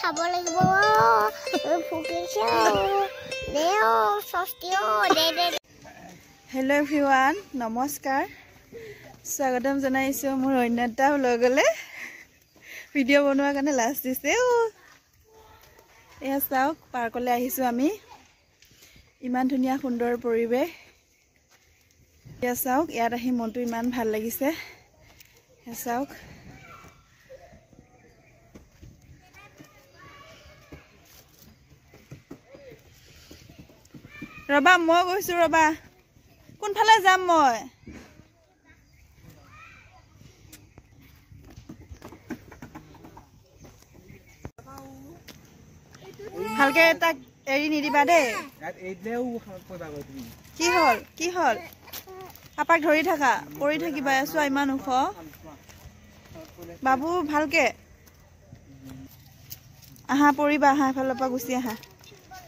খাব লাগিব ফুকিছো দে সস্তিও দে দে hello' everyone নমস্কাৰ স্বাগতম জনাইছোঁ মোৰ অন্য এটা ব্লগলে ভিডিঅ' বনোৱাৰ কাৰণে লাষ্ট দিছে এয়া চাওক পাৰ্কলৈ আহিছোঁ আমি ইমান ধুনীয়া সুন্দৰ পৰিৱেশ এয়া চাওক ইয়াত আহি মনটো ইমান ভাল লাগিছে এয়া চাওক ৰবা মই গৈছোঁ ৰবা কোনফালে যাম মই ভালকে তাক এৰি নিদিবা দেই কি হল পাপাক ধৰি থাকা পৰি থাকিবা চোৱা ইমান ওখ বাবু ভালকে আহা পৰিবা আহা এফালৰ পৰা গুচি আহা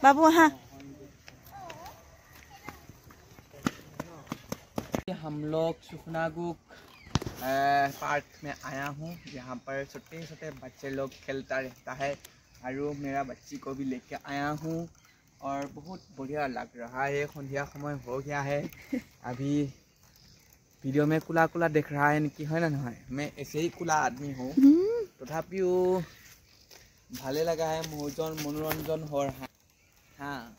বাবু আহা हम लोग सुखनागुक पार्क में आया हूँ यहाँ पर छोटे छोटे बच्चे लोग खेलता रहता है और मेरा बच्ची को भी लेके आया हूँ और बहुत बढ़िया लग रहा है संध्या समय हो गया है अभी वीडियो में कुला कुला देख रहा है कि है ना नहीं मैं ऐसे ही कुला आदमी हूँ तथापिओ भाले लगा है मनोरंजन हो रहा है हाँ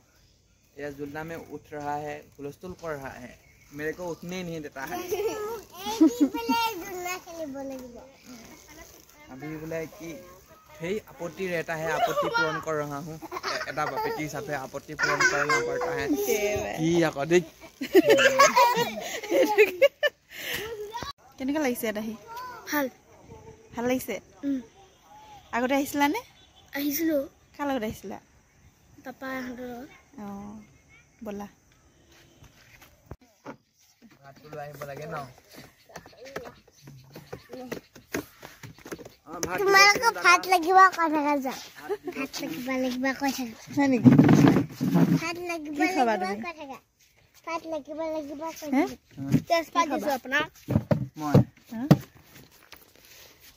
यह झूलना में उठ रहा है हुलस्थुल कर रहा है मेरे को उठने नहीं देता है अभी बोले कि हे आपत्ति रहता है आपत्ति पूर्ण कर रहा हूँ एटा बेटी हिसाबे आपत्ति पूर्ण करना पड़ता है कि देख কেনেকুৱা লাগিছে আহি ভাল ভাল লাগিছে আগতে আহিছিলা নে আহিছিলো কাৰ লগত আহিছিলা পাপা হতৰ বলা তোমালোকে ভাত লাগিব কথা যা ভাত লাগিব কথা হয় নেকি ভাত লাগিব খাবা কথা তুমি ভাত লাগিব কথা তেজপাত দিছো আপোনাক মই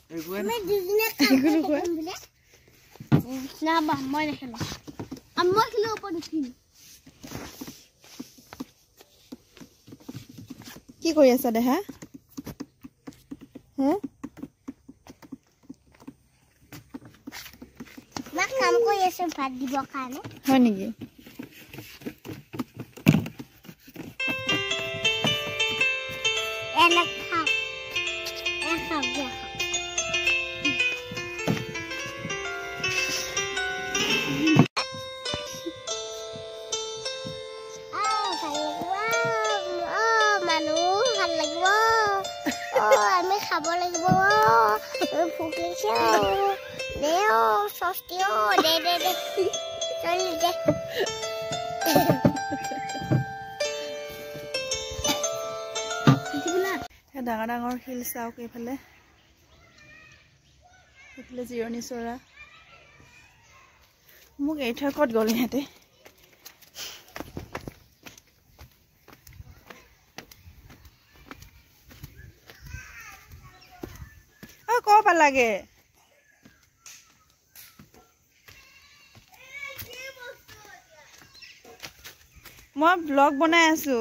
তুমি দুজনে খাব বুলে না বা মই নেখালো মই খেলো ওপৰত উঠিম কি কৰি আছা দেহা হে মই কাম কৰি আছো ভাত দিব কাৰণে হয় নেকি এনে খাও দিয়া আমি খাব লাগিব ফুকিছো দে সস্তিও দে দে দে চলি দে ডাঙৰ ডাঙৰ শিল চাওক এইফালে জিৰণি চৰা মোক এৰি থৈ ক'ত গ'ল ইহঁতে ক' পালাগে মই ব্লগ বনাই আছো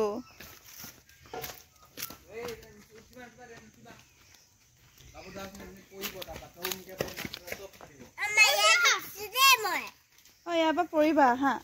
ইয়াৰ পৰা পৰিবা হা